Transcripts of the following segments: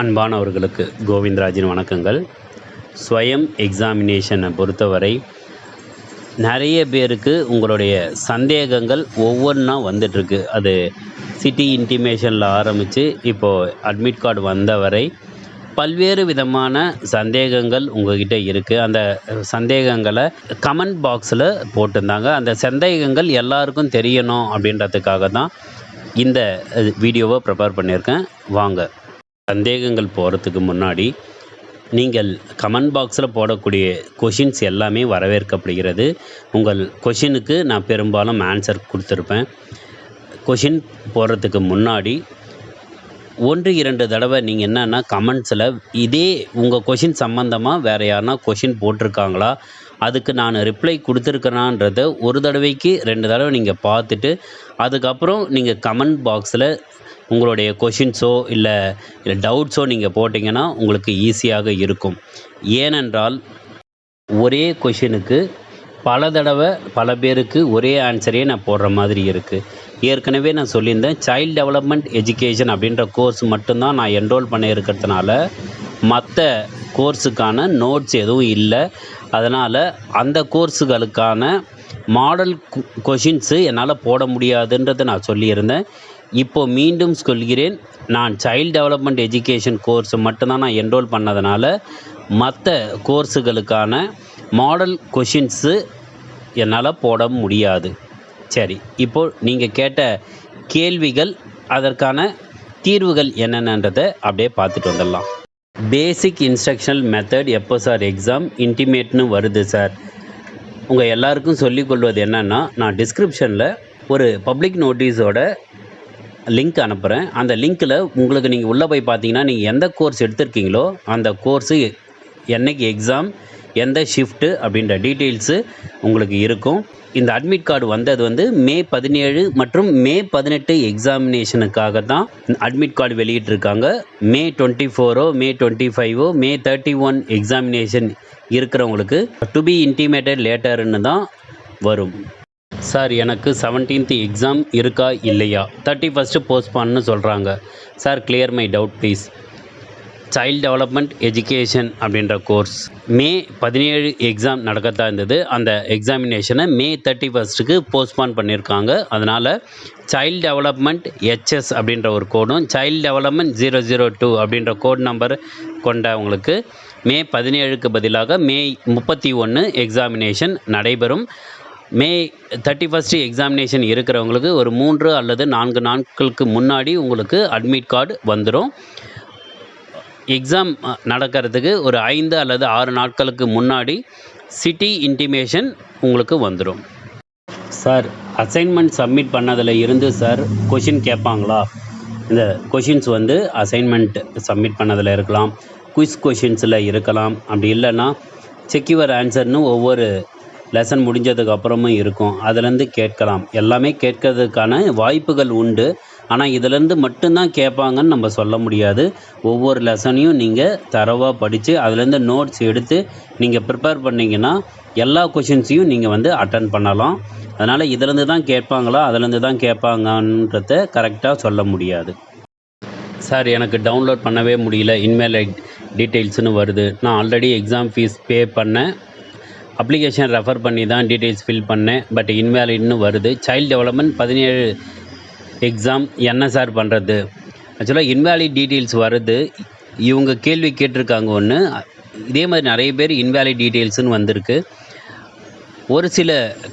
அன்பானவர்களுக்கு கோவிந்தராஜின் வணக்கங்கள். ஸ்வயம் எக்ஸாமினேஷனை பொறுத்தவரை நிறைய பேருக்கு உங்களுடைய சந்தேகங்கள் ஒவ்வொன்றா வந்துட்டுருக்கு. அது சிட்டி இன்டிமேஷனில் ஆரம்பித்து இப்போது அட்மிட் கார்டு வந்த வரை பல்வேறு விதமான சந்தேகங்கள் உங்கள்கிட்ட இருக்குது. அந்த சந்தேகங்களை கமெண்ட் பாக்ஸில் போட்டிருந்தாங்க. அந்த சந்தேகங்கள் எல்லாருக்கும் தெரியணும் அப்படின்றதுக்காக தான் இந்த வீடியோவை ப்ரிப்பேர் பண்ணியிருக்கேன். வாங்க, சந்தேகங்கள் போகிறதுக்கு முன்னாடி நீங்கள் கமெண்ட் பாக்ஸில் போடக்கூடிய கொஷின்ஸ் எல்லாமே வரவேற்கப்படுகிறது. உங்கள் கொஷினுக்கு நான் பெரும்பாலும் ஆன்சர் கொடுத்துருப்பேன். கொஷின் போடுறதுக்கு முன்னாடி 1-2 தடவை நீங்கள் என்னென்னா கமெண்ட்ஸில் இதே உங்கள் கொஷின் சம்மந்தமாக வேறு யாருன்னா கொஷின் போட்டிருக்காங்களா, அதுக்கு நான் ரிப்ளை கொடுத்துருக்கேனான்றதை ஒரு தடவைக்கு 2 தடவை நீங்கள் பார்த்துட்டு அதுக்கப்புறம் நீங்கள் கமெண்ட் பாக்ஸில் உங்களுடைய கொஷின்ஸோ இல்லை டவுட்ஸோ நீங்கள் போட்டிங்கன்னா உங்களுக்கு ஈஸியாக இருக்கும். ஏனென்றால் ஒரே கொஷினுக்கு பல தடவை பல பேருக்கு ஒரே ஆன்சரே நான் போடுற மாதிரி இருக்குது. ஏற்கனவே நான் சொல்லியிருந்தேன், சைல்டு டெவலப்மெண்ட் எஜுகேஷன் அப்படின்ற கோர்ஸ் மட்டும்தான் நான் என்ரோல் பண்ணியிருக்கிறதுனால மற்ற கோர்ஸுக்கான நோட்ஸ் எதுவும் இல்லை. அதனால் அந்த கோர்ஸுகளுக்கான மாடல் கொஷின்ஸு என்னால் போட முடியாதுன்றதை நான் சொல்லியிருந்தேன். இப்போது மீண்டும் சொல்கிறேன், நான் சைல்டு டெவலப்மெண்ட் எஜுகேஷன் கோர்ஸ் மட்டும்தான் நான் என்ரோல் பண்ணதுனால மற்ற கோர்ஸுகளுக்கான மாடல் கொஷின்ஸு என்னால் போட முடியாது. சரி, இப்போது நீங்கள் கேட்ட கேள்விகள் அதற்கான தீர்வுகள் என்னென்னன்றதை அப்படியே பார்த்துட்டு வந்துடலாம். பேசிக் இன்ஸ்ட்ரக்ஷனல் மெத்தட் எப்போ சார் எக்ஸாம் இன்டிமேட்னு வருது சார்? உங்கள் எல்லாருக்கும் சொல்லிக்கொள்வது என்னென்னா, நான் டிஸ்கிரிப்ஷனில் ஒரு பப்ளிக் நோட்டீஸோட லிங்க் அனுப்புகிறேன். அந்த லிங்க்கில் உங்களுக்கு நீங்கள் உள்ளே போய் பார்த்தீங்கன்னா நீங்கள் எந்த கோர்ஸ் எடுத்திருக்கீங்களோ அந்த கோர்ஸு என்றைக்கு எக்ஸாம், எந்த ஷிஃப்ட்டு அப்படின்ற டீட்டெயில்ஸு உங்களுக்கு இருக்கும். இந்த அட்மிட் கார்டு வந்தது மே 17 மற்றும் மே 18 எக்ஸாமினேஷனுக்காக தான் அட்மிட் கார்டு வெளியிட்டிருக்காங்க. மே 24 மே 25 மே 31 எக்ஸாமினேஷன் இருக்கிறவங்களுக்கு டு பி இன்டிமேட்டட் லேட்டர்னு தான் வரும். சார், எனக்கு 17th எக்ஸாம் இருக்கா இல்லையா? 31st போஸ்ட்பான்னு சொல்கிறாங்க. Sir, clear my doubt please. Child development education அப்படின்ற கோர்ஸ் மே 17 எக்ஸாம் நடக்கத்தான் இருந்தது. அந்த எக்ஸாமினேஷனை மே 31க்கு போஸ்ட்பான் பண்ணியிருக்காங்க. அதனால் சைல்டு டெவலப்மெண்ட் HS அப்படின்ற ஒரு கோடும், சைல்டு டெவலப்மெண்ட் 002 அப்படின்ற கோட் நம்பர் கொண்டவங்களுக்கு மே 17க்கு பதிலாக மே 31 எக்ஸாமினேஷன் நடைபெறும். மே 31 எக்ஸாமினேஷன் இருக்கிறவங்களுக்கு ஒரு 3 அல்லது 4 நாட்களுக்கு முன்னாடி உங்களுக்கு அட்மிட் கார்டு வந்துடும். எக்ஸாம் நடக்கிறதுக்கு ஒரு 5 அல்லது 6 நாட்களுக்கு முன்னாடி சிட்டி இன்டிமேஷன் உங்களுக்கு வந்துடும். சார், அசைன்மெண்ட் சப்மிட் பண்ணதில் இருந்து சார் கொஷின் கேட்பாங்களா? இந்த கொஷின்ஸ் அசைன்மெண்ட் சப்மிட் பண்ணதில் இருக்கலாம், குயிஸ் கொஷின்ஸில் இருக்கலாம், அப்படி இல்லைன்னா செக்யூர் ஆன்சர்னு ஒவ்வொரு லெசன் முடிஞ்சதுக்கு அப்புறமும் இருக்கும். அதுலேருந்து கேட்கலாம். எல்லாமே கேட்கறதுக்கான வாய்ப்புகள் உண்டு. ஆனால் இதிலேருந்து மட்டும்தான் கேட்பாங்கன்னு நம்ம சொல்ல முடியாது. ஒவ்வொரு லெசனையும் நீங்கள் தரவாக படித்து அதுலேருந்து நோட்ஸ் எடுத்து நீங்கள் ப்ரிப்பேர் பண்ணிங்கன்னா எல்லா கொஷின்ஸையும் நீங்கள் அட்டன் பண்ணலாம். அதனால் இதிலேருந்து தான் கேட்பாங்களா அதுலேருந்து தான் கேட்பாங்கன்றத கரெக்டாக சொல்ல முடியாது. சார், எனக்கு டவுன்லோட் பண்ணவே முடியல, இன்மெயில் டீட்டெயில்ஸ்னு வருது. நான் ஆல்ரெடி எக்ஸாம் ஃபீஸ் பே பண்ணேன், அப்ளிகேஷன் ரெஃபர் பண்ணி தான் டீட்டெயில்ஸ் ஃபில் பண்ணேன், பட் இன்வேலிட்னு வருது. சைல்டு டெவலப்மெண்ட் 17 எக்ஸாம் என்ன சார் பண்ணுறது? ஆக்சுவலாக இன்வேலிட் டீட்டெயில்ஸ் வருது. இவங்க கேள்வி கேட்டிருக்காங்க ஒன்று, இதே மாதிரி நிறைய பேர் இன்வேலிட் டீட்டெயில்ஸ்னு வந்திருக்கு. ஒரு சில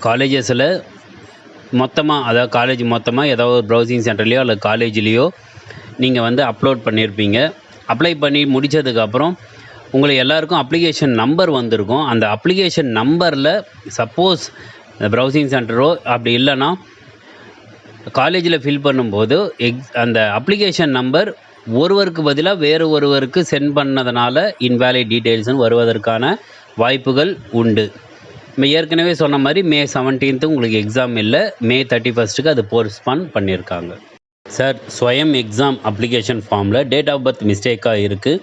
காலேஜஸில் மொத்தமாக, அதாவது காலேஜ் மொத்தமாக ஏதாவது ஒரு ப்ரௌசிங் சென்டர்லேயோ அல்லது காலேஜ்லேயோ நீங்கள் அப்லோட் பண்ணியிருப்பீங்க. அப்ளை பண்ணி முடித்ததுக்கப்புறம் உங்களுக்கு எல்லாருக்கும் அப்ளிகேஷன் நம்பர் வந்திருக்கும். அந்த அப்ளிகேஷன் நம்பரில் சப்போஸ் ப்ரௌசிங் சென்டரோ அப்படி இல்லைன்னா காலேஜில் ஃபில் பண்ணும்போது அந்த அப்ளிகேஷன் நம்பர் ஒருவருக்கு பதிலாக வேறு ஒருவருக்கு சென்ட் பண்ணதுனால இன்வேலிட் டீட்டெயில்ஸ்னு வருவதற்கான வாய்ப்புகள் உண்டு. நம்ம ஏற்கனவே சொன்ன மாதிரி மே 17 உங்களுக்கு எக்ஸாம் இல்லை, மே 31க்கு அது போஸ்ட்பான் பண்ணியிருக்காங்க. சார், ஸ்வயம் எக்ஸாம் அப்ளிகேஷன் ஃபார்மில் டேட் ஆஃப் பர்த் மிஸ்டேக்காக இருக்குது,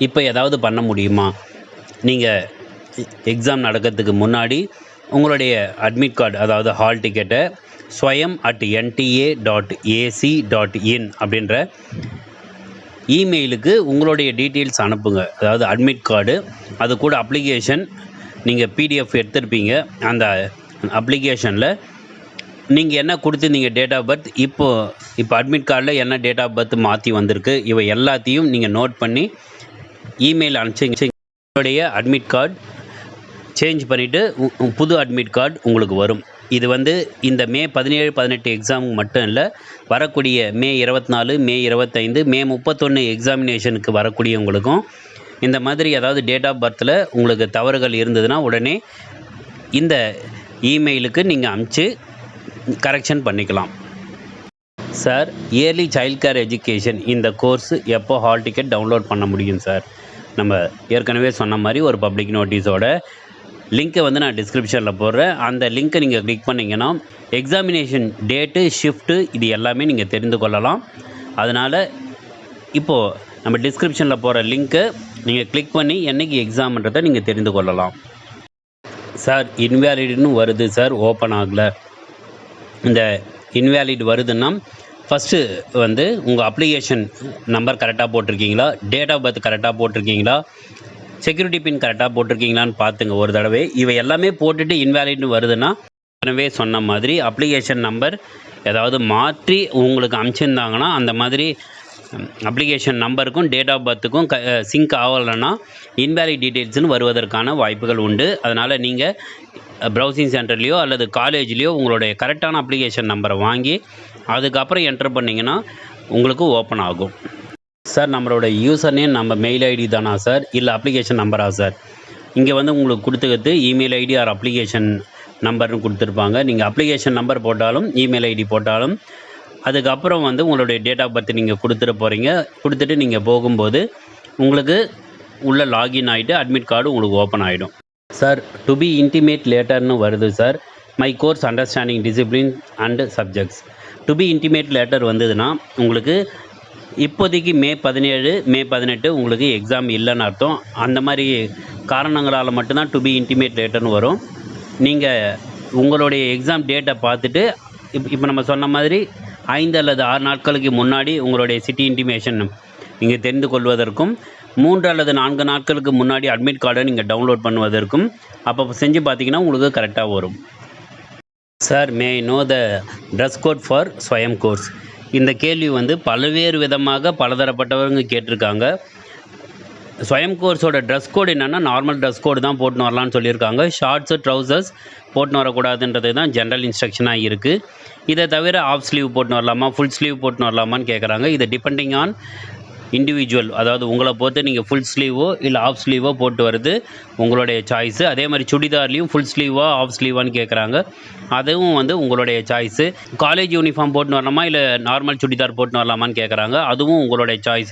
இப்போ ஏதாவது பண்ண முடியுமா? நீங்கள் எக்ஸாம் நடக்கிறதுக்கு முன்னாடி உங்களுடைய அட்மிட் கார்டு அதாவது ஹால் டிக்கெட்டை swayam@nta.ac.in அப்படின்ற இமெயிலுக்கு உங்களுடைய டீட்டெயில்ஸ் அனுப்புங்க. அதாவது அட்மிட் கார்டு, அது கூட அப்ளிகேஷன், நீங்கள் பிடிஎஃப் எடுத்துருப்பீங்க. அந்த அப்ளிகேஷனில் நீங்கள் என்ன கொடுத்துருந்தீங்க டேட் ஆஃப் பர்த், இப்போ அட்மிட் கார்டில் என்ன டேட் ஆஃப் பர்த் மாற்றி வந்திருக்கு, இவை எல்லாத்தையும் நீங்கள் நோட் பண்ணி இமெயில் அனுப்பிச்சிங்க. உங்களுடைய அட்மிட் கார்டு சேஞ்ச் பண்ணிவிட்டு புது அட்மிட் கார்டு உங்களுக்கு வரும். இது இந்த மே 17, 18 எக்ஸாமுக்கு மட்டும் இல்லை, வரக்கூடிய மே 24, மே 25, மே 31 எக்ஸாமினேஷனுக்கு வரக்கூடியவங்களுக்கும் இந்த மாதிரி ஏதாவது டேட் ஆஃப் பர்த்தில் உங்களுக்கு தவறுகள் இருந்ததுன்னா உடனே இந்த இமெயிலுக்கு நீங்கள் அனுப்பிச்சு கரெக்ஷன் பண்ணிக்கலாம். Sir, early child care education இந்த கோர்ஸ் எப்போ ஹால் டிக்கெட் டவுன்லோட் பண்ண முடியும் சார்? நம்ம ஏற்கனவே சொன்ன மாதிரி ஒரு பப்ளிக் நோட்டீஸோட லிங்க்கை நான் டிஸ்கிரிப்ஷனில் போடுறேன். அந்த லிங்க்கை நீங்கள் கிளிக் பண்ணிங்கன்னா எக்ஸாமினேஷன் டேட்டு, ஷிஃப்ட்டு இது எல்லாமே நீங்கள் தெரிந்து கொள்ளலாம். அதனால் இப்போது நம்ம டிஸ்கிரிப்ஷனில் போகிற லிங்க்கை நீங்கள் கிளிக் பண்ணி என்றைக்கு எக்ஸாம்ன்றதை நீங்கள் தெரிந்து கொள்ளலாம். சார், இன்வேலிட்னு வருது சார், ஓப்பன் ஆகலை. இந்த இன்வேலிட் வருதுன்னா ஃபஸ்ட்டு உங்கள் அப்ளிகேஷன் நம்பர் கரெக்டாக போட்டிருக்கீங்களா, டேட் ஆஃப் பர்த் கரெக்டாக போட்டிருக்கீங்களா, செக்யூரிட்டி பின் கரெக்டாக போட்டிருக்கீங்களான்னு பார்த்துங்க ஒரு தடவை. இவை எல்லாமே போட்டுட்டு இன்வேலிட்னு வருதுன்னா ஏற்கனவே சொன்ன மாதிரி அப்ளிகேஷன் நம்பர் ஏதாவது மாற்றி உங்களுக்கு அனுப்பிச்சிருந்தாங்கன்னா அந்த மாதிரி அப்ளிகேஷன் நம்பருக்கும் டேட் ஆஃப் பர்த்துக்கும் சிங்க் ஆகலைன்னா இன்வேலிட் டீட்டெயில்ஸ்னு வருவதற்கான வாய்ப்புகள் உண்டு. அதனால் நீங்கள் ப்ரௌசிங் சென்டர்லேயோ அல்லது காலேஜ்லேயோ உங்களுடைய கரெக்டான அப்ளிகேஷன் நம்பரை வாங்கி அதுக்கப்புறம் என்ட்ரு பண்ணிங்கன்னா உங்களுக்கு ஓப்பன் ஆகும். சார், நம்மளோட யூசர் நேம் நம்ம மெயில் ஐடி தானா சார், இல்லை அப்ளிகேஷன் நம்பரா சார்? இங்கே உங்களுக்கு கொடுத்துக்கிறது இமெயில் ஐடி ஆர் அப்ளிகேஷன் நம்பர்னு கொடுத்துருப்பாங்க. நீங்கள் அப்ளிகேஷன் நம்பர் போட்டாலும் இமெயில் ஐடி போட்டாலும் அதுக்கப்புறம் உங்களுடைய டேட் ஆஃப் பர்த் நீங்கள் கொடுத்துட்டு நீங்கள் போகும்போது உங்களுக்கு உள்ளே லாகின் ஆகிட்டு அட்மிட் கார்டு உங்களுக்கு ஓப்பன் ஆகிடும். சார், டு பி இன்டிமேட் லேட்டர்னு வருது sir. My course understanding discipline and subjects. To be intimate later வந்ததுன்னா உங்களுக்கு இப்போதைக்கு மே 17, மே 18 உங்களுக்கு எக்ஸாம் இல்லைன்னு அர்த்தம். அந்த மாதிரி காரணங்களால் மட்டும்தான் டு பி இன்டிமேட் லேட்டர்னு வரும். நீங்கள் உங்களுடைய எக்ஸாம் டேட்டை பார்த்துட்டு இப்போ நம்ம சொன்ன மாதிரி 5 அல்லது 6 நாட்களுக்கு முன்னாடி உங்களுடைய சிட்டி இன்டிமேஷன் நீங்கள் தெரிந்து கொள்வதற்கும் 3 அல்லது 4 நாட்களுக்கு முன்னாடி அட்மிட் கார்டை நீங்கள் டவுன்லோட் பண்ணுவதற்கும் அப்போ செஞ்சு பார்த்தீங்கன்னா உங்களுக்கு கரெக்டாக வரும். Sir, may I know the dress code for Swayam course. இந்த கேள்வி பல்வேறு விதமாக பலதரப்பட்டவங்க கேட்டிருக்காங்க. ஸ்வயம் கோர்ஸோட ட்ரெஸ் கோடு என்னென்னா நார்மல் ட்ரெஸ் கோடு தான் போட்டுன்னு வரலான்னு சொல்லியிருக்காங்க. ஷார்ட்ஸு, ட்ரௌசர்ஸ் போட்டுன்னு வரக்கூடாதுன்றது தான் ஜென்ரல் இன்ஸ்ட்ரக்ஷனாக இருக்குது. இதை தவிர ஆஃப் ஸ்லீவ் போட்டுன்னு வரலாமா, ஃபுல் ஸ்லீவ் போட்டுன்னு வரலாமான்னு கேட்குறாங்க. இது டிபெண்டிங் ஆன் இண்டிவிஜுவல், அதாவது உங்களை பொறுத்து நீங்கள் ஃபுல் ஸ்லீவோ இல்லை ஆஃப் ஸ்லீவோ போட்டு வருது உங்களுடைய சாய்ஸு. அதே மாதிரி சுடிதார்லேயும் ஃபுல் ஸ்லீவா ஆஃப் ஸ்லீவான்னு கேட்குறாங்க. அதுவும் உங்களுடைய சாய்ஸு. காலேஜ் யூனிஃபார்ம் போட்டுன்னு வரலாமா இல்லை நார்மல் சுடிதார் போட்டுன்னு வரலாமான்னு கேட்குறாங்க. அதுவும் உங்களுடைய சாய்ஸ்.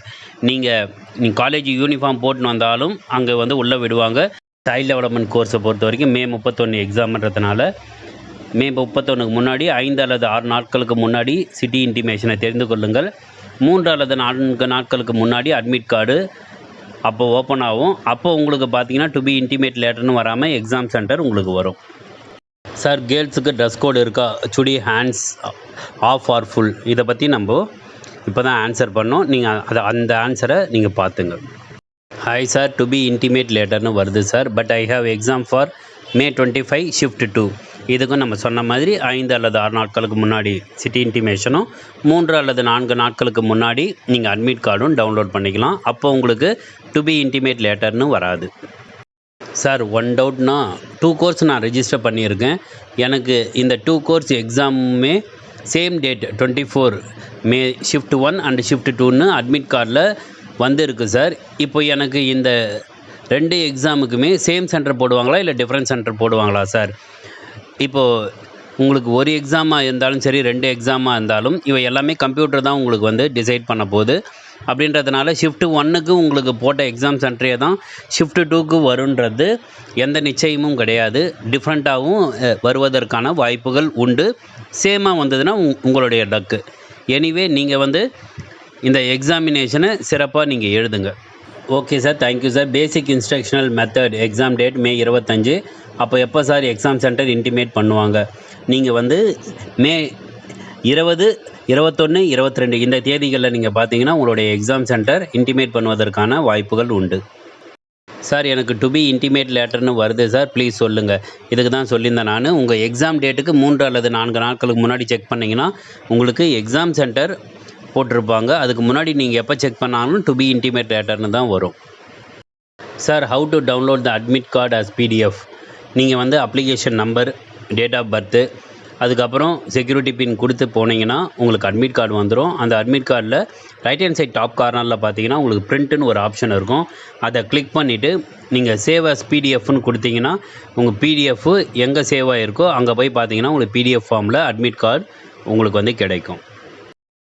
நீங்கள் காலேஜ் யூனிஃபார்ம் போட்டுன்னு வந்தாலும் அங்கே உள்ளே விடுவாங்க. சைல்டு டெவலப்மெண்ட் கோர்ஸை பொறுத்த வரைக்கும் மே 31 எக்ஸாம்ன்றதுனால மே 31க்கு முன்னாடி 5 அல்லது 6 நாட்களுக்கு முன்னாடி சிட்டி இன்டிமேஷனை தெரிந்து கொள்ளுங்கள். 3 அல்லது 4 நாட்களுக்கு முன்னாடி அட்மிட் கார்டு அப்போ ஓப்பன் ஆகும். அப்போ உங்களுக்கு பார்த்தீங்கன்னா டு பி இன்டிமேட் லேட்டர்னு வராமல் எக்ஸாம் சென்டர் உங்களுக்கு வரும். சார், கேர்ள்ஸுக்கு ட்ரெஸ் கோடு இருக்கா? சுடி ஹேண்ட்ஸ் ஆஃப் ஆர் ஃபுல்? இதை பற்றி நம்ம இப்போ தான் ஆன்சர் பண்ணோம். நீங்கள் அந்த ஆன்சரை நீங்கள் பார்த்துங்க. Hi sir, to be intimate லேட்டர்னு வருது sir. But I have exam for May 25 shift 2. இதுக்கும் நம்ம சொன்ன மாதிரி 5 அல்லது 6 நாட்களுக்கு முன்னாடி சிட்டி இன்டிமேஷனும் 3 அல்லது 4 நாட்களுக்கு முன்னாடி நீங்கள் அட்மிட் கார்டும் டவுன்லோட் பண்ணிக்கலாம். அப்போ உங்களுக்கு டு பி இன்டிமேட் லேட்டர்னு வராது. சார், ஒன் டவுட்னா 2 கோர்ஸ் நான் ரெஜிஸ்டர் பண்ணியிருக்கேன். எனக்கு இந்த 2 கோர்ஸ் எக்ஸாமுமே same date 24 May shift 1 and shift 2ன்னு அட்மிட் கார்டில் இருக்குது சார். இப்போ எனக்கு இந்த 2 எக்ஸாமுக்குமே சேம் சென்டர் போடுவாங்களா இல்லை டிஃப்ரெண்ட் சென்டர் போடுவாங்களா சார்? இப்போது உங்களுக்கு ஒரு எக்ஸாமாக இருந்தாலும் சரி, 2 எக்ஸாமாக இருந்தாலும் இவை எல்லாமே கம்ப்யூட்டர் தான் உங்களுக்கு டிசைட் பண்ண போகுது. அப்படின்றதுனால ஷிஃப்ட் 1க்கு உங்களுக்கு போட்ட எக்ஸாம் சென்டரே தான் ஷிஃப்ட் 2க்கு வருன்றது எந்த நிச்சயமும் கிடையாது. டிஃப்ரெண்ட்டாகவும் வருவதற்கான வாய்ப்புகள் உண்டு. சேமாக வந்ததுன்னா உங்களுடைய லக்கு. எனிவே நீங்கள் இந்த எக்ஸாமினேஷனை சிறப்பாக நீங்கள் எழுதுங்க. Okay sir, thank you sir. Basic instructional method exam date May 25. அப்போ எப்போ சார் எக்ஸாம் சென்டர் இன்டிமேட் பண்ணுவாங்க? நீங்கள் வந்து மே 20, 21, 22 இந்த தேதிகளில் நீங்கள் பார்த்தீங்கன்னா உங்களுடைய எக்ஸாம் சென்டர் இன்டிமேட் பண்ணுவதற்கான வாய்ப்புகள் உண்டு. சார் எனக்கு டு பி இன்டிமேட் லேட்டர்னு வருது சார், ப்ளீஸ் சொல்லுங்கள். இதுக்கு தான் சொல்லியிருந்தேன் நான். உங்கள் எக்ஸாம் டேட்டுக்கு 3 அல்லது 4 நாட்களுக்கு முன்னாடி செக் பண்ணிங்கன்னா உங்களுக்கு எக்ஸாம் சென்டர் போட்டிருப்பாங்க. அதுக்கு முன்னாடி நீங்கள் எப்போ செக் பண்ணாலும் டு பி இன்டிமேட் லேட்டர்னு தான் வரும். Sir how to download the admit card as PDF? நீங்கள் வந்து application number, date of birth, அதுக்கப்புறம் செக்யூரிட்டி பின் கொடுத்து போனீங்கன்னா உங்களுக்கு அட்மிட் கார்டு வந்துடும். அந்த அட்மிட் கார்டில் ரைட் ஹேண்ட் சைட் டாப் கார்னரில் பார்த்தீங்கன்னா உங்களுக்கு பிரிண்ட்டுன்னு ஒரு ஆப்ஷன் இருக்கும். அதை கிளிக் பண்ணிவிட்டு நீங்கள் சேவ் as PDFன்னு கொடுத்தீங்கன்னா உங்கள் PDF எங்கே சேவ் ஆகிருக்கோ அங்கே போய் பார்த்தீங்கன்னா உங்களுக்கு PDF ஃபார்மில் அட்மிட் கார்டு உங்களுக்கு வந்து கிடைக்கும்.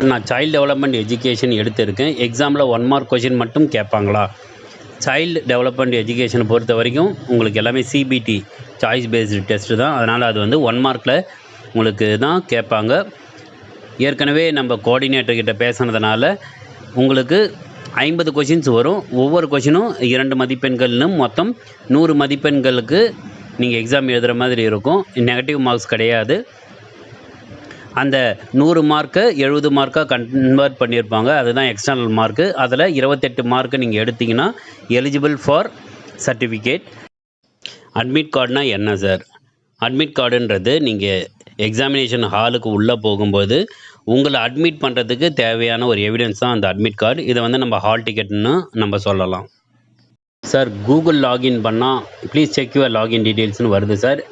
நான் சைல்டு டெவலப்மெண்ட் எஜுகேஷன் எடுத்திருக்கேன். எக்ஸாமில் 1 மார்க் கொஷின் மட்டும் கேட்பாங்களா? சைல்டு டெவலப்மெண்ட் எஜுகேஷனை பொறுத்த வரைக்கும் உங்களுக்கு எல்லாமே CBT சாய்ஸ் பேஸ்டு டெஸ்ட்டு தான். அதனால் அது வந்து 1 மார்க்கில் உங்களுக்கு தான் கேட்பாங்க. ஏற்கனவே நம்ம கோஆர்டினேட்டர்கிட்ட பேசுனதுனால உங்களுக்கு 50 கொஷின்ஸ் வரும். ஒவ்வொரு கொஷினும் 2 மதிப்பெண்கள்னு மொத்தம் 100 மதிப்பெண்களுக்கு நீங்கள் எக்ஸாம் எழுதுகிற மாதிரி இருக்கும். நெகட்டிவ் மார்க்ஸ் கிடையாது. அந்த 100 மார்க்கை 70 மார்க்காக கன்வெர்ட் பண்ணியிருப்பாங்க. அதுதான் எக்ஸ்டர்னல் மார்க்கு. அதில் 28 மார்க்கு நீங்கள் எடுத்திங்கன்னா எலிஜிபிள் ஃபார் சர்டிஃபிகேட். அட்மிட் கார்டுனா என்ன சார்? அட்மிட் கார்டுன்றது நீங்கள் எக்ஸாமினேஷன் ஹாலுக்கு உள்ளே போகும்போது உங்களை அட்மிட் பண்ணுறதுக்கு தேவையான ஒரு எவிடன்ஸ் தான் அந்த அட்மிட் கார்டு. இதை வந்து நம்ம ஹால் டிக்கெட்னு நம்ம சொல்லலாம். சார் கூகுள் லாகின் பண்ணால் ப்ளீஸ் செக் யுவர் லாகின் டீட்டெயில்ஸ்னு வருது சார்.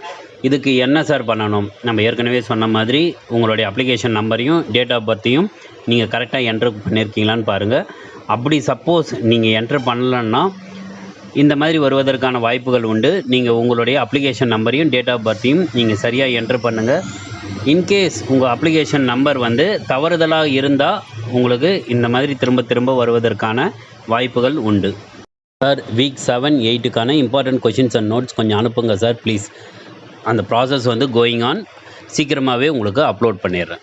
இதுக்கு என்ன சார் பண்ணணும்? நம்ம ஏற்கனவே சொன்ன மாதிரி உங்களுடைய அப்ளிகேஷன் நம்பரையும் டேட் ஆஃப் பர்த்தையும் நீங்கள் கரெக்டாக என்ட்ரு பண்ணியிருக்கீங்களான்னு பாருங்கள். அப்படி சப்போஸ் நீங்கள் என்ட்ரு பண்ணலன்னா இந்த மாதிரி வருவதற்கான வாய்ப்புகள் உண்டு. நீங்கள் உங்களுடைய அப்ளிகேஷன் நம்பரையும் டேட் ஆஃப் பர்த்தையும் நீங்கள் சரியாக என்ட்ரு பண்ணுங்கள். இன்கேஸ் உங்கள் அப்ளிகேஷன் நம்பர் வந்து தவறுதலாக இருந்தால் உங்களுக்கு இந்த மாதிரி திரும்ப திரும்ப வருவதற்கான வாய்ப்புகள் உண்டு. சார் வீக் 7, 8க்கான இம்பார்ட்டன்ட் கொஷின்ஸ் அண்ட் நோட்ஸ் கொஞ்சம் அனுப்புங்க சார் ப்ளீஸ். அந்த ப்ராசஸ் வந்து கோயிங் ஆன். சீக்கிரமாகவே உங்களுக்கு அப்லோட் பண்ணிடுறேன்.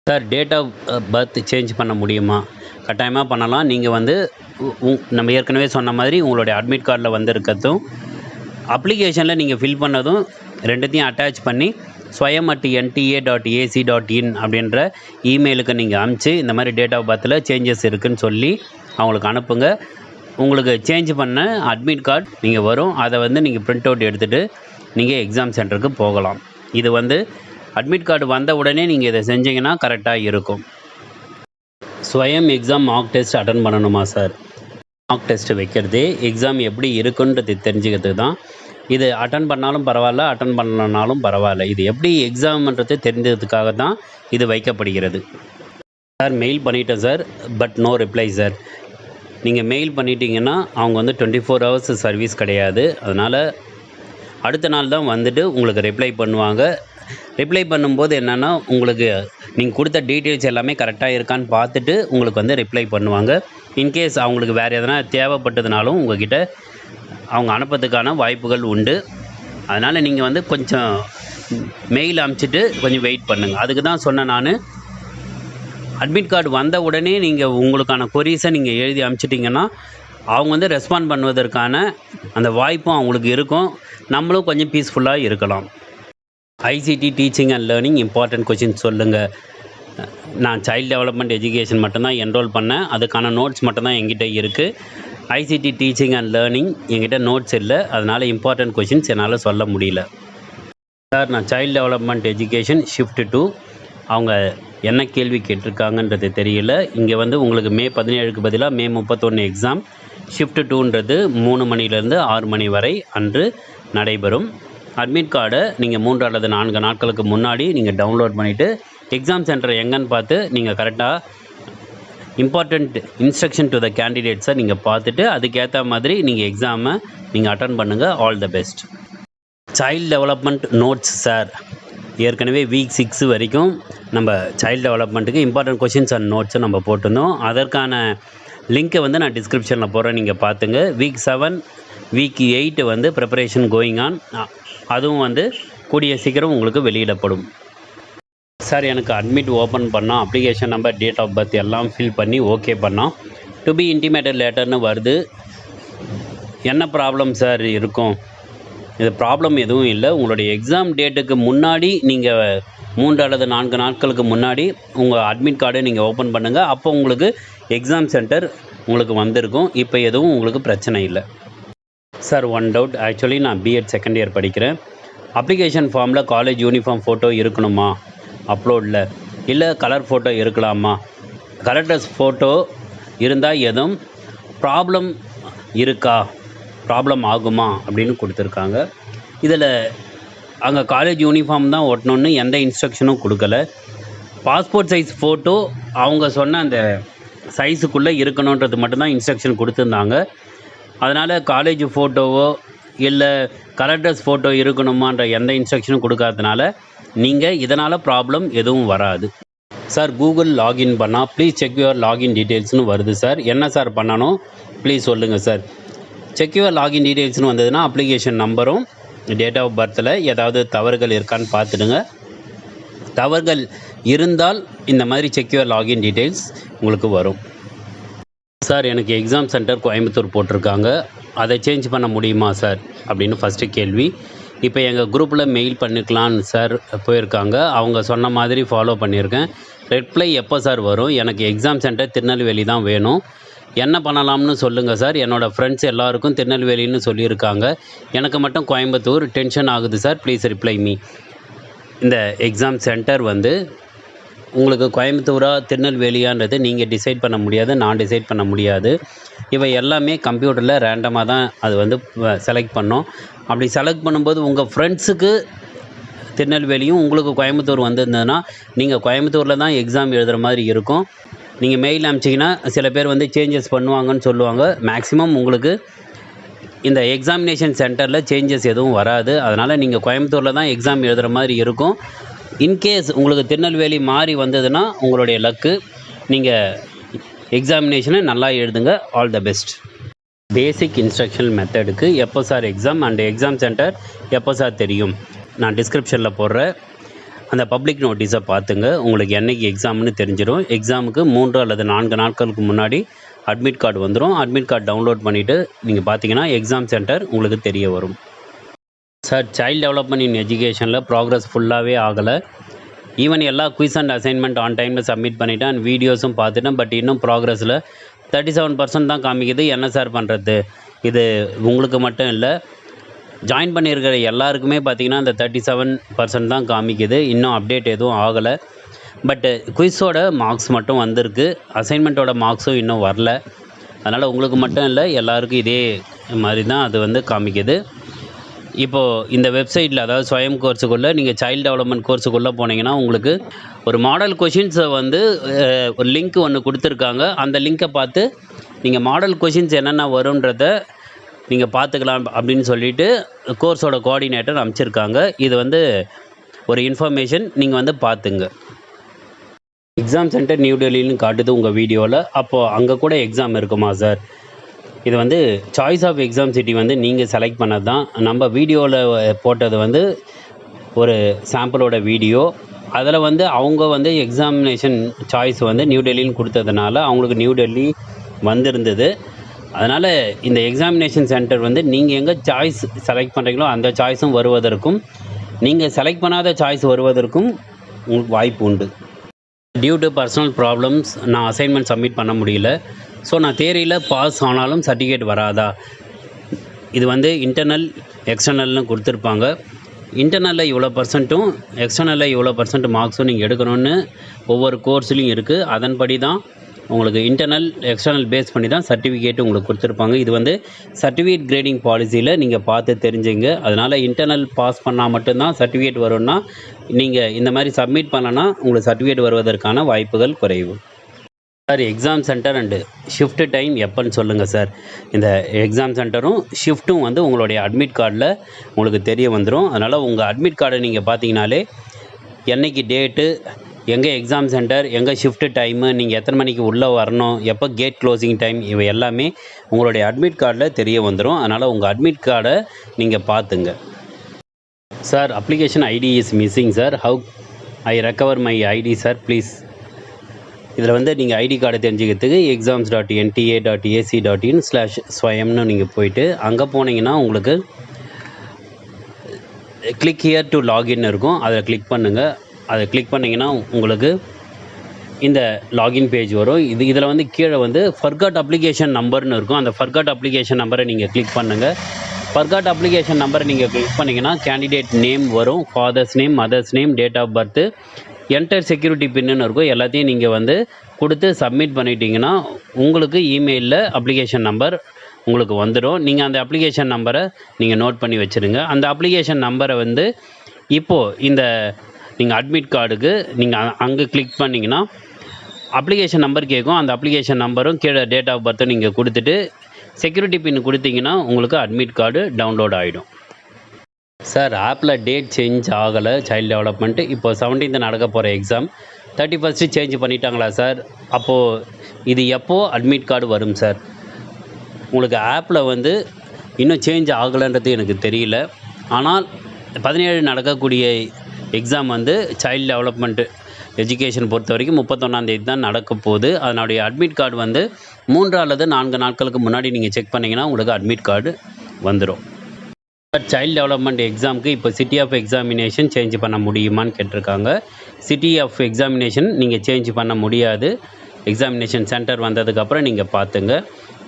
Sir date of birth change பண்ண முடியுமா? கட்டாயமாக பண்ணலாம். நீங்கள் வந்து நம்ம ஏற்கனவே சொன்ன மாதிரி உங்களுடைய அட்மிட் கார்டில் வந்திருக்கிறதும் அப்ளிகேஷனில் நீங்கள் ஃபில் பண்ணதும் ரெண்டுத்தையும் அட்டாச் பண்ணி swayam@nta.ac.in அப்படின்ற இமெயிலுக்கு நீங்கள் அனுப்பிச்சு இந்த மாதிரி டேட் ஆஃப் பர்த்தில் சேஞ்சஸ் இருக்குதுன்னு சொல்லி அவங்களுக்கு அனுப்புங்க. உங்களுக்கு சேஞ்ச் பண்ண அட்மிட் கார்டு நீங்கள் வரும். அதை வந்து நீங்கள் பிரிண்ட் அவுட் எடுத்துகிட்டு நீங்கள் எக்ஸாம் சென்டருக்கு போகலாம். இது வந்து அட்மிட் கார்டு வந்த உடனே நீங்கள் இதை செஞ்சீங்கன்னா கரெக்டாக இருக்கும். ஸ்வயம் எக்ஸாம் மார்க் டெஸ்ட் அட்டன் பண்ணணுமா சார்? மார்க் டெஸ்ட் வைக்கிறதே எக்ஸாம் எப்படி இருக்குன்றது தெரிஞ்சுக்கிறதுக்கு தான். இது அட்டன் பண்ணாலும் பரவாயில்ல, அட்டன் பண்ணலனாலும் பரவாயில்ல. இது எப்படி எக்ஸாம்ன்றது தெரிஞ்சதுக்காக தான் இது வைக்கப்படுகிறது. சார் மெயில் பண்ணிட்டேன் sir, but no reply sir. நீங்கள் மெயில் பண்ணிட்டீங்கன்னா அவங்க வந்து 24 ஹவர்ஸ் சர்வீஸ் கிடையாது. அதனால் அடுத்த நாள் தான் வந்துட்டு உங்களுக்கு ரிப்ளை பண்ணுவாங்க. ரிப்ளை பண்ணும்போது என்னென்னா உங்களுக்கு நீங்கள் கொடுத்த டீட்டெயில்ஸ் எல்லாமே கரெக்டாக இருக்கான்னு பார்த்துட்டு உங்களுக்கு வந்து ரிப்ளை பண்ணுவாங்க. இன்கேஸ் அவங்களுக்கு வேறு எதனா தேவைப்பட்டதுனாலும் உங்கள்கிட்ட அவங்க அனுப்புறதுக்கான வாய்ப்புகள் உண்டு. அதனால் நீங்கள் வந்து கொஞ்சம் மெயில் அனுப்பிச்சிட்டு கொஞ்சம் வெயிட் பண்ணுங்கள். அதுக்கு தான் சொன்னேன் நான். அட்மிட் கார்டு வந்த உடனே நீங்கள் உங்களுக்கான கொரீஸை நீங்கள் எழுதி அனுப்பிச்சிட்டிங்கன்னா அவங்க வந்து ரெஸ்பாண்ட் பண்ணுவதற்கான அந்த வாய்ப்பும் அவங்களுக்கு இருக்கும். நம்மளும் கொஞ்சம் பீஸ்ஃபுல்லாக இருக்கலாம். ICT teaching and learning important question சொல்லுங்கள். நான் சைல்டு டெவலப்மெண்ட் எஜுகேஷன் மட்டும்தான் என்ரோல் பண்ணேன். அதுக்கான நோட்ஸ் மட்டும்தான் என்கிட்ட இருக்குது. ICT டீச்சிங் அண்ட் லேர்னிங் என்கிட்ட நோட்ஸ் இல்லை. அதனால் இம்பார்ட்டன்ட் கொஷின்ஸ் என்னால் சொல்ல முடியல. சார் நான் சைல்டு டெவலப்மெண்ட் எஜுகேஷன் ஷிஃப்ட் 2 அவங்க என்ன கேள்வி கேட்டிருக்காங்கன்றது தெரியல. இங்கே வந்து உங்களுக்கு மே 17க்கு பதிலாக மே 31 எக்ஸாம். ஷிஃப்ட் 2ன்றது 3 மணிலேருந்து 6 மணி வரை அன்று நடைபெறும். அட்மிட் கார்டை நீங்கள் 3 அல்லது 4 நாட்களுக்கு முன்னாடி நீங்கள் டவுன்லோட் பண்ணிவிட்டு எக்ஸாம் சென்டர் எங்கன்னு பார்த்து நீங்கள் கரெக்டாக இம்பார்ட்டண்ட் இன்ஸ்ட்ரக்ஷன் டு த கேண்டிடேட்ஸை நீங்கள் பார்த்துட்டு அதுக்கேற்ற மாதிரி நீங்கள் எக்ஸாமை நீங்கள் அட்டன் பண்ணுங்கள். All the best. Child development notes sir, ஏற்கனவே வீக் 6 வரைக்கும் நம்ம சைல்டு டெவலப்மெண்ட்டுக்கு இம்பார்ட்டன்ட் கொஷின்ஸ் அண்ட் நோட்ஸை நம்ம போட்டிருந்தோம். அதற்கான லிங்க்கை வந்து நான் டிஸ்கிரிப்ஷனில் போடுறேன், நீங்கள் பார்த்துங்க. வீக் 7 வீக் 8 வந்து ப்ரிப்பரேஷன் கோயிங் ஆன். அதுவும் வந்து கூடிய சீக்கிரம் உங்களுக்கு வெளியிடப்படும். சார் எனக்கு அட்மிட் ஓப்பன் பண்ணால் application number, date of birth எல்லாம் ஃபில் பண்ணி ஓகே பண்ணால் டு பி இன்டிமேட்டட் லேட்டர்னு வருது. என்ன ப்ராப்ளம் சார் இருக்கும்? இது ப்ராப்ளம் எதுவும் இல்லை. உங்களுடைய எக்ஸாம் டேட்டுக்கு முன்னாடி நீங்கள் 3 அல்லது 4 நாட்களுக்கு முன்னாடி உங்கள் அட்மிட் கார்டை நீங்கள் ஓப்பன் பண்ணுங்கள். அப்போ உங்களுக்கு எக்ஸாம் சென்டர் உங்களுக்கு வந்திருக்கும். இப்போ எதுவும் உங்களுக்கு பிரச்சனை இல்லை. Sir one doubt. ஆக்சுவலி நான் பிஎட் செகண்ட் இயர் படிக்கிறேன். அப்ளிகேஷன் ஃபார்மில் காலேஜ் யூனிஃபார்ம் ஃபோட்டோ இருக்கணுமா அப்லோடில்? இல்லை கலர் ஃபோட்டோ இருக்கலாமா? கலர் ட்ரெஸ் ஃபோட்டோ இருந்தால் எதுவும் ப்ராப்ளம் இருக்கா, ப்ராப்ளம் ஆகுமா அப்படின்னு கொடுத்துருக்காங்க. இதில் அங்கே காலேஜ் யூனிஃபார்ம் தான் ஒட்டணுன்னு எந்த இன்ஸ்ட்ரக்ஷனும் கொடுக்கல. பாஸ்போர்ட் சைஸ் ஃபோட்டோ அவங்க சொன்ன அந்த சைஸுக்குள்ளே இருக்கணுன்றது மட்டும்தான் இன்ஸ்ட்ரக்ஷன் கொடுத்துருந்தாங்க. அதனால் காலேஜ் ஃபோட்டோவோ இல்லை கலர் ட்ரெஸ் ஃபோட்டோ இருக்கணுமான்ற எந்த இன்ஸ்ட்ரக்ஷனும் கொடுக்காததுனால நீங்கள் இதனால் ப்ராப்ளம் எதுவும் வராது. சார் கூகுள் லாகின் பண்ணால் ப்ளீஸ் செக் யுவர் லாகின் டீட்டெயில்ஸ்னு வருது சார். என்ன சார் பண்ணணும் ப்ளீஸ் சொல்லுங்கள் சார். செக் யுவர் லாகின் டீட்டெயில்ஸ்னு வந்ததுன்னா அப்ளிகேஷன் நம்பரும் டேட் ஆஃப் பர்த்தில் ஏதாவது தவறுகள் இருக்கான்னு பார்த்துடுங்க. தவறுகள் இருந்தால் இந்த மாதிரி செக் யுவர் லாகின் டீட்டெயில்ஸ் உங்களுக்கு வரும். சார் எனக்கு எக்ஸாம் சென்டர் கோயம்புத்தூர் போட்டிருக்காங்க, அதை சேஞ்ச் பண்ண முடியுமா சார் அப்படின்னு ஃபஸ்ட்டு கேள்வி. இப்போ எங்கள் குரூப்பில் மெயில் பண்ணிக்கலான்னு சார் போயிருக்காங்க. அவங்க சொன்ன மாதிரி ஃபாலோ பண்ணியிருக்கேன். ரிப்ளை எப்போ சார் வரும்? எனக்கு எக்ஸாம் சென்டர் திருநெல்வேலி தான் வேணும், என்ன பண்ணலாம்னு சொல்லுங்கள் சார். என்னோடய ஃப்ரெண்ட்ஸ் எல்லாருக்கும் திருநெல்வேலின்னு சொல்லியிருக்காங்க, எனக்கு மட்டும் கோயம்புத்தூர். டென்ஷன் ஆகுது சார், ப்ளீஸ் ரிப்ளை மீ. இந்த எக்ஸாம் சென்டர் வந்து உங்களுக்கு கோயம்புத்தூரா திருநெல்வேலியான்றது நீங்கள் டிசைட் பண்ண முடியாது, நான் டிசைட் பண்ண முடியாது. இவை எல்லாமே கம்ப்யூட்டரில் ரேண்டமாக தான் அது வந்து செலக்ட் பண்ணோம். அப்படி செலக்ட் பண்ணும்போது உங்கள் ஃப்ரெண்ட்ஸுக்கு திருநெல்வேலியும் உங்களுக்கு கோயம்புத்தூர் வந்திருந்ததுன்னா நீங்கள் கோயம்புத்தூரில் தான் எக்ஸாம் எழுதுகிற மாதிரி இருக்கும். நீங்கள் மெயில் அனுப்பிச்சிங்கன்னா சில பேர் வந்து சேஞ்சஸ் பண்ணுவாங்கன்னு சொல்லுவாங்க. மேக்ஸிமம் உங்களுக்கு இந்த எக்ஸாமினேஷன் சென்டரில் சேஞ்சஸ் எதுவும் வராது. அதனால் நீங்கள் கோயம்புத்தூரில் தான் எக்ஸாம் எழுதுகிற மாதிரி இருக்கும். இன்கேஸ் உங்களுக்கு திருநெல்வேலி மாறி வந்ததுன்னா உங்களுடைய லக்கு. நீங்கள் எக்ஸாமினேஷனை நல்லா எழுதுங்க. All the best. Basic instructional மெத்தடுக்கு எப்போ sir exam and exam centre எப்போ சார் தெரியும்? நான் டிஸ்கிரிப்ஷனில் போடுற அந்த பப்ளிக் நோட்டீஸை பார்த்துங்க. உங்களுக்கு என்றைக்கு எக்ஸாம்னு தெரிஞ்சிடும். எக்ஸாமுக்கு 3 அல்லது 4 நாட்களுக்கு முன்னாடி அட்மிட் கார்டு வந்துடும். அட்மிட் கார்டு டவுன்லோட் பண்ணிவிட்டு நீங்கள் பார்த்தீங்கன்னா எக்ஸாம் சென்டர் உங்களுக்கு தெரிய வரும். சார் சைல்டு டெவலப்மெண்ட் இன் எஜுகேஷனில் ப்ராக்ரஸ் ஃபுல்லாகவே ஆகலை. ஈவன் எல்லா குவிஸ் அண்ட் அசைன்மெண்ட் ஆன் டைமில் சப்மிட் பண்ணிவிட்டேன் அண்ட் வீடியோஸும் பார்த்துட்டேன். பட் இன்னும் ப்ராக்ரஸில் 37% தான் காமிக்குது. என்ன சார் பண்ணுறது? இது உங்களுக்கு மட்டும் இல்லை, ஜாயின் பண்ணியிருக்கிற எல்லாருக்குமே பார்த்திங்கன்னா இந்த 37% தான் காமிக்குது. இன்னும் அப்டேட் எதுவும் ஆகலை. பட்டு குவிஸோட மார்க்ஸ் மட்டும் வந்திருக்கு, அசைன்மெண்ட்டோட மார்க்ஸும் இன்னும் வரல. அதனால் உங்களுக்கு மட்டும் இல்லை, எல்லாருக்கும் இதே மாதிரி தான் அது வந்து காமிக்குது. இப்போது இந்த வெப்சைட்டில் அதாவது ஸ்வயம் கோர்ஸுக்குள்ளே நீங்கள் சைல்டு டெவலப்மெண்ட் கோர்ஸுக்குள்ளே போனீங்கன்னா உங்களுக்கு ஒரு மாடல் கொஷின்ஸை வந்து ஒரு லிங்க் ஒன்று கொடுத்துருக்காங்க. அந்த லிங்க்கை பார்த்து நீங்கள் மாடல் கொஷின்ஸ் என்னென்ன வரும்ன்றத நீங்கள் பார்த்துக்கலாம் அப்படின்னு சொல்லிட்டு கோர்ஸோட கோஆர்டினேட்டர் அனுப்பிச்சிருக்காங்க. இது வந்து ஒரு இன்ஃபர்மேஷன், நீங்கள் வந்து பார்த்துங்க. எக்ஸாம் சென்டர் நியூ டெல்லின்னு காட்டுது உங்கள் வீடியோவில். அப்போது அங்கே கூட எக்ஸாம் இருக்குமா சார்? இது வந்து சாய்ஸ் ஆஃப் எக்ஸாம் சிட்டி வந்து நீங்கள் செலக்ட் பண்ணது தான். நம்ம வீடியோவில் போட்டது வந்து ஒரு சாம்பிளோட வீடியோ. அதில் வந்து அவங்க வந்து எக்ஸாமினேஷன் சாய்ஸ் வந்து நியூ டெல்லின்னு கொடுத்ததுனால அவங்களுக்கு நியூ டெல்லி வந்திருந்தது. அதனால் இந்த எக்ஸாமினேஷன் சென்டர் வந்து நீங்கள் எங்கே சாய்ஸ் செலக்ட் பண்ணுறீங்களோ அந்த சாய்ஸும் வருவதற்கும், நீங்கள் செலக்ட் பண்ணாத சாய்ஸ் வருவதற்கும் உங்களுக்கு வாய்ப்பு உண்டு. டியூ டு பர்சனல் ப்ராப்ளம்ஸ் நான் அசைன்மெண்ட் சப்மிட் பண்ண முடியல. ஸோ நான் தேரியில் பாஸ் ஆனாலும் சர்டிஃபிகேட் வராதா? இது வந்து இன்டர்னல் எக்ஸ்டர்னல்னு கொடுத்துருப்பாங்க. இன்டர்னலில் இவ்வளோ பர்சன்ட்டும் எக்ஸ்டர்னலில் இவ்வளோ பர்சன்ட் மார்க்ஸும் நீங்கள் எடுக்கணும்னு ஒவ்வொரு கோர்ஸ்லையும் இருக்குது. அதன்படி தான் உங்களுக்கு இன்டர்னல் எக்ஸ்டர்னல் பேஸ் பண்ணி தான் சர்டிஃபிகேட் உங்களுக்கு கொடுத்துருப்பாங்க. இது வந்து சர்டிஃபிகேட் கிரேடிங் பாலிசியில் நீங்கள் பார்த்து தெரிஞ்சுங்க. அதனால் இன்டர்னல் பாஸ் பண்ணால் மட்டும்தான் சர்டிஃபிகேட் வரும்னா, நீங்கள் இந்த மாதிரி சப்மிட் பண்ணனா உங்களுக்கு சர்டிஃபிகேட் வருவதற்கான வாய்ப்புகள் குறைவு. Sir exam centre and shift time எப்போன்னு சொல்லுங்கள் சார். இந்த எக்ஸாம் சென்டரும் ஷிஃப்ட்டும் வந்து உங்களுடைய அட்மிட் கார்டில் உங்களுக்கு தெரிய வந்துடும். அதனால் உங்கள் அட்மிட் கார்டை நீங்கள் பார்த்தீங்கனாலே என்றைக்கு டேட்டு, எங்கே எக்ஸாம் சென்டர், எங்கே ஷிஃப்ட் டைமு, நீங்கள் எத்தனை மணிக்கு உள்ளே வரணும், எப்போ கேட் க்ளோசிங் டைம், இவை எல்லாமே உங்களுடைய அட்மிட் கார்டில் தெரிய வந்துடும். அதனால் உங்கள் அட்மிட் கார்டை நீங்கள் பார்த்துங்க. Sir application ID is missing sir, how I recover my ID sir please. இதில் வந்து நீங்கள் ஐடி கார்டை தெரிஞ்சுக்கிறதுக்கு exams.nta.ac.in/swayamனு நீங்கள் போயிட்டு அங்கே போனீங்கன்னா உங்களுக்கு கிளிக் ஹியர் டு லாகின் இருக்கும், அதை கிளிக் பண்ணுங்கள். அதை கிளிக் பண்ணிங்கன்னா உங்களுக்கு இந்த லாகின் பேஜ் வரும். இதில் வந்து கீழே வந்து ஃபர்காட் அப்ளிகேஷன் நம்பர்னு இருக்கும். அந்த ஃபர்காட் அப்ளிகேஷன் நம்பரை நீங்கள் கிளிக் பண்ணுங்கள். ஃபர்காட் அப்ளிகேஷன் நம்பரை நீங்கள் கிளிக் பண்ணிங்கன்னா கேண்டிடேட் நேம் வரும், father's name, mother's name, date of birth, enter security பின்னு இருக்கும். எல்லாத்தையும் நீங்கள் வந்து கொடுத்து சப்மிட் பண்ணிட்டீங்கன்னா உங்களுக்கு இமெயிலில் அப்ளிகேஷன் நம்பர் உங்களுக்கு வந்துடும். நீங்கள் அந்த அப்ளிகேஷன் நம்பரை நீங்கள் நோட் பண்ணி வச்சுருங்க. அந்த அப்ளிகேஷன் நம்பரை வந்து இப்போது இந்த நீங்கள் அட்மிட் கார்டுக்கு நீங்கள் அங்கே கிளிக் பண்ணிங்கன்னா அப்ளிகேஷன் நம்பர் கேட்கும். அந்த அப்ளிகேஷன் நம்பரும் கீழே டேட் ஆஃப் பர்த்தும் நீங்கள் கொடுத்துட்டு செக்யூரிட்டி பின் கொடுத்தீங்கன்னா உங்களுக்கு அட்மிட் கார்டு டவுன்லோட் ஆகிடும். சார், ஆப்பில் டேட் சேஞ்ச் ஆகலை, சைல்டு டெவலப்மெண்ட்டு. இப்போ 17th நடக்க போகிற எக்ஸாம் 31st சேஞ்ச் பண்ணிட்டாங்களா சார்? அப்போது இது எப்போது அட்மிட் கார்டு வரும் சார்? உங்களுக்கு ஆப்பில் வந்து இன்னும் சேஞ்ச் ஆகலைன்றது எனக்கு தெரியல. ஆனால் 17 நடக்கக்கூடிய எக்ஸாம் வந்து சைல்டு டெவலப்மெண்ட்டு எஜுகேஷன் பொறுத்த வரைக்கும் 31ஆம் தேதி தான் நடக்க போகுது. அதனுடைய அட்மிட் கார்டு வந்து 3 அல்லது 4 நாட்களுக்கு முன்னாடி நீங்கள் செக் பண்ணிங்கன்னா உங்களுக்கு அட்மிட் கார்டு வந்துடும். சைல்டு டெவலப்மெண்ட் எக்ஸாமுக்கு இப்போ சிட்டி ஆஃப் எக்ஸாமினேஷன் சேஞ்ச் பண்ண முடியுமான்னு கேட்டிருக்காங்க. சிட்டி ஆஃப் எக்ஸாமினேஷன் நீங்கள் சேஞ்ச் பண்ண முடியாது. எக்ஸாமினேஷன் சென்டர் வந்ததுக்கப்புறம் நீங்கள் பார்த்துங்க.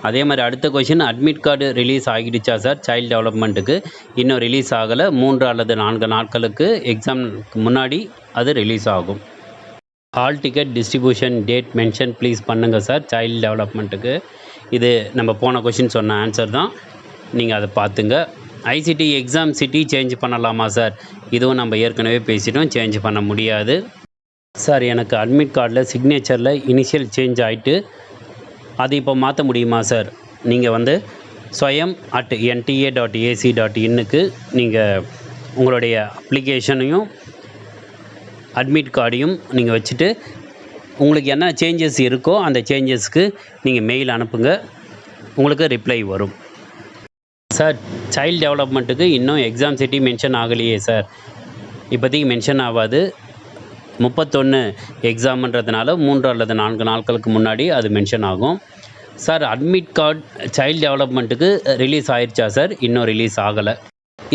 அதே மாதிரி அடுத்த கொஷின், அட்மிட் கார்டு ரிலீஸ் ஆகிடுச்சா சார்? சைல்டு டெவலப்மெண்ட்டுக்கு இன்னும் ரிலீஸ் ஆகலை. 3 அல்லது 4 நாட்களுக்கு எக்ஸாமுக்கு முன்னாடி அது ரிலீஸ் ஆகும். Hall ticket distribution date mention please பண்ணுங்கள் சார் சைல்டு டெவலப்மெண்ட்டுக்கு. இது நம்ம போன கொஷின் சொன்ன ஆன்சர் தான், நீங்கள் அதை பார்த்துங்க. ஐசிடி எக்ஸாம் சிட்டி சேஞ்ச் பண்ணலாமா சார்? இதுவும் நம்ம ஏற்கனவே பேசிட்டோம், சேஞ்ச் பண்ண முடியாது. சார், எனக்கு அட்மிட் கார்டில் சிக்னேச்சரில் இனிஷியல் சேஞ்ச் ஆகிட்டு அது இப்போ மாற்ற முடியுமா சார்? நீங்கள் வந்து swayam@nta.ac.inக்கு நீங்கள் உங்களுடைய அப்ளிகேஷனையும் அட்மிட் கார்டையும் நீங்கள் வச்சுட்டு உங்களுக்கு என்ன சேஞ்சஸ் இருக்கோ அந்த சேஞ்சஸ்க்கு நீங்கள் மெயில் அனுப்புங்க, உங்களுக்கு ரிப்ளை வரும். சார், சைல்டு டெவலப்மெண்ட்டுக்கு இன்னும் எக்ஸாம் சிட்டி மென்ஷன் ஆகலையே சார்? இப்போதைக்கு மென்ஷன் ஆகாது. 31 எக்ஸாம்ன்றதுனால 3 அல்லது 4 நாட்களுக்கு முன்னாடி அது மென்ஷன் ஆகும். சார், அட்மிட் கார்டு சைல்டு டெவலப்மெண்ட்டுக்கு ரிலீஸ் ஆயிடுச்சா சார்? இன்னும் ரிலீஸ் ஆகலை.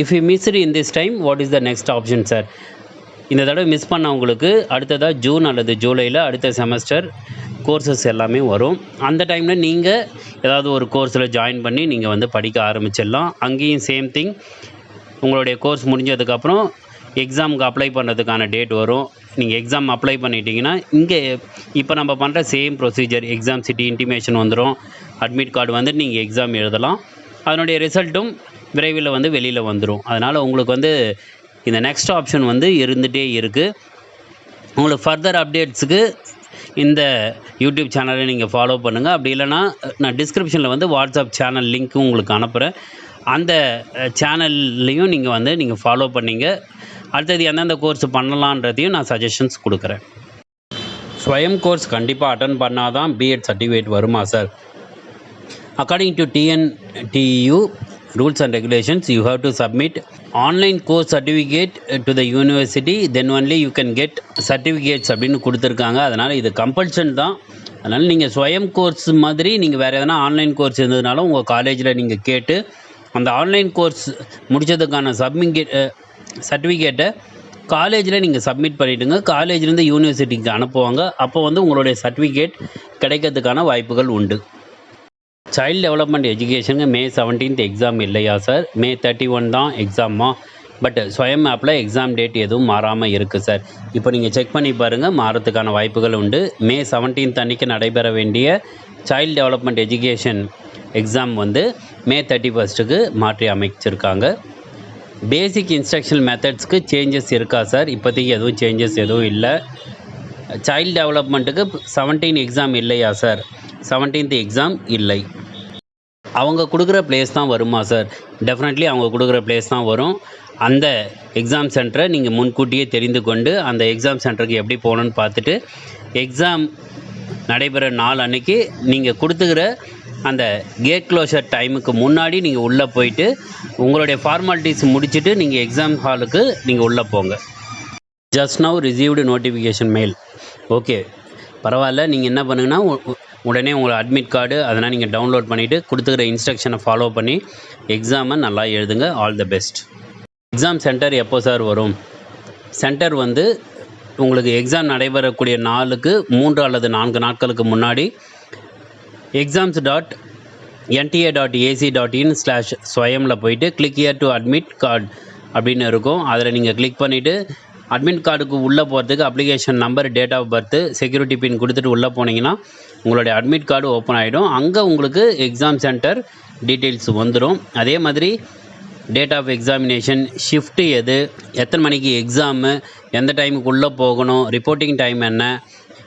If you missed in this time what is the next option sir? இந்த தடவை மிஸ் பண்ணவங்களுக்கு அடுத்ததாக ஜூன் அல்லது ஜூலையில் அடுத்த செமஸ்டர் கோர்சஸ் எல்லாமே வரும். அந்த டைமில் நீங்கள் ஏதாவது ஒரு கோர்ஸில் ஜாயின் பண்ணி நீங்கள் வந்து படிக்க ஆரம்பிச்சிடலாம். அங்கேயும் சேம் திங், உங்களுடைய கோர்ஸ் முடிஞ்சதுக்கப்புறம் எக்ஸாமுக்கு அப்ளை பண்ணுறதுக்கான டேட் வரும். நீங்கள் எக்ஸாம் அப்ளை பண்ணிட்டீங்கன்னா இங்கே இப்போ நம்ம பண்ணுற same procedure, exam city intimation வந்துடும், அட்மிட் கார்டு வந்து நீங்கள் எக்ஸாம் எழுதலாம். அதனுடைய ரிசல்ட்டும் விரைவில் வந்து வெளியில் வந்துடும். அதனால் உங்களுக்கு வந்து இந்த நெக்ஸ்ட் ஆப்ஷன் வந்து இருந்துகிட்டே இருக்குது. உங்களுக்கு ஃபர்தர் அப்டேட்ஸுக்கு இந்த யூடியூப் சேனலை நீங்கள் ஃபாலோ பண்ணுங்கள். அப்படி இல்லைனா நான் டிஸ்கிரிப்ஷனில் வந்து வாட்ஸ்அப் சேனல் லிங்க்கும் உங்களுக்கு அனுப்புகிறேன். அந்த சேனல்லையும் நீங்கள் ஃபாலோ பண்ணிங்க. அடுத்தது எந்தெந்த கோர்ஸ் பண்ணலான்றதையும் நான் சஜஷன்ஸ் கொடுக்குறேன். ஸ்வயம் கோர்ஸ் கண்டிப்பாக அட்டன் பண்ணால் தான் பிஎட் சர்டிஃபிகேட் வருமா sir? According to TNTU rules and regulations, you have to submit online course certificate to the university, then only you can get certificates அப்படின்னு கொடுத்துருக்காங்க. அதனால் இது கம்பல்ஷன் தான். அதனால் நீங்கள் ஸ்வயம் கோர்ஸ் மாதிரி நீங்கள் வேறு எதனா ஆன்லைன் கோர்ஸ் இருந்ததுனாலும் உங்கள் காலேஜில் நீங்கள் கேட்டு அந்த ஆன்லைன் கோர்ஸ் முடித்ததுக்கான சர்டிஃபிகேட்டை காலேஜில் நீங்கள் சப்மிட் பண்ணிவிடுங்க. காலேஜ்லேருந்து யூனிவர்சிட்டிக்கு அனுப்புவாங்க. அப்போ வந்து உங்களுடைய சர்டிஃபிகேட் கிடைக்கிறதுக்கான வாய்ப்புகள் உண்டு. சைல்டு டெவலப்மெண்ட் எஜுகேஷனுக்கு May 17th எக்ஸாம் இல்லையா சார்? May 31 தான் எக்ஸாமா? பட் ஸ்வயம் ஆப்பில் எக்ஸாம் டேட் எதுவும் மாறாமல் இருக்குது சார். இப்போ நீங்கள் செக் பண்ணி பாருங்கள், மாறத்துக்கான வாய்ப்புகள் உண்டு. May 17th அன்றைக்கி நடைபெற வேண்டிய சைல்டு டெவலப்மெண்ட் எஜுகேஷன் எக்ஸாம் வந்து May 31க்கு மாற்றி அமைச்சிருக்காங்க. பேசிக் இன்ஸ்ட்ரக்ஷனல் மெத்தட்ஸ்க்கு சேஞ்சஸ் இருக்கா சார்? இப்போதைக்கு எதுவும் சேஞ்சஸ் எதுவும் இல்லை. சைல்டு டெவலப்மெண்ட்டுக்கு 17 எக்ஸாம் இல்லையா சார்? 17th எக்ஸாம் இல்லை. அவங்க கொடுக்குற பிளேஸ் தான் வருமா சார்? டெஃபினெட்லி அவங்க கொடுக்குற பிளேஸ் தான் வரும். அந்த எக்ஸாம் சென்டரை நீங்கள் முன்கூட்டியே தெரிந்து கொண்டு அந்த எக்ஸாம் சென்டருக்கு எப்படி போகணுன்னு பார்த்துட்டு எக்ஸாம் நடைபெற நாள் அன்றைக்கி நீங்கள் கொடுத்துக்கிற அந்த கேட் க்ளோஷர் டைமுக்கு முன்னாடி நீங்கள் உள்ளே போயிட்டு உங்களுடைய ஃபார்மாலிட்டிஸ் முடிச்சுட்டு நீங்கள் எக்ஸாம் ஹாலுக்கு நீங்கள் உள்ளே போங்க. Just now received notification mail. Okay, பரவாயில்ல. நீங்கள் என்ன பண்ணுங்கன்னா உடனே உங்களை அட்மிட் கார்டு அதெல்லாம் நீங்கள் டவுன்லோட் பண்ணிவிட்டு கொடுத்துக்கிற இன்ஸ்ட்ரக்ஷனை ஃபாலோ பண்ணி எக்ஸாமை நல்லா எழுதுங்க. All the best. Exam centre எப்போ சார் வரும்? சென்டர் வந்து உங்களுக்கு எக்ஸாம் நடைபெறக்கூடிய நாளுக்கு 3 அல்லது 4 நாட்களுக்கு முன்னாடி exams.nta.ac.in/swayamல போயிட்டு click here to admit card அப்படின்னு இருக்கும். அதில் நீங்கள் கிளிக் பண்ணிவிட்டு அட்மிட் கார்டுக்கு உள்ளே போகிறதுக்கு application number, date of birth, security pin கொடுத்துட்டு உள்ளே போனீங்கன்னா உங்களுடைய அட்மிட் கார்டு ஓப்பன் ஆகிடும். அங்கே உங்களுக்கு எக்ஸாம் சென்டர் டீட்டெயில்ஸ் வந்துடும். அதே மாதிரி டேட் ஆஃப் எக்ஸாமினேஷன், ஷிஃப்ட்டு எது, எத்தனை மணிக்கு எக்ஸாமு, எந்த டைமுக்கு உள்ளே போகணும், ரிப்போர்ட்டிங் டைம் என்ன,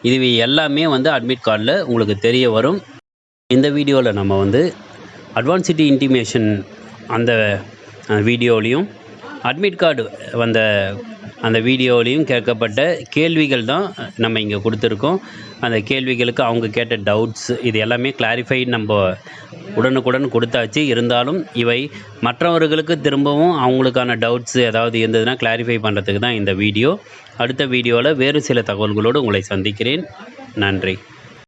இது எல்லாமே வந்து அட்மிட் கார்டில் உங்களுக்கு தெரிய வரும். இந்த வீடியோவில் நம்ம வந்து அட்வான்சிட்டி இன்டிமேஷன் அந்த வீடியோலையும் அட்மிட் கார்டு வந்த அந்த வீடியோலையும் கேட்கப்பட்ட கேள்விகள் தான் நம்ம இங்கே கொடுத்துருக்கோம். அந்த கேள்விகளுக்கு அவங்க கேட்ட டவுட்ஸ் இது எல்லாமே கிளாரிஃபை நம்ம உடனுக்குடன் கொடுத்தாச்சு. இருந்தாலும் இவை மற்றவர்களுக்கு திரும்பவும் அவங்களுக்கான டவுட்ஸ் ஏதாவது இருந்ததுன்னா கிளாரிஃபை பண்ணுறதுக்கு தான் இந்த வீடியோ. அடுத்த வீடியோவில் வேறு சில தகவல்களோடு உங்களை சந்திக்கிறேன். நன்றி.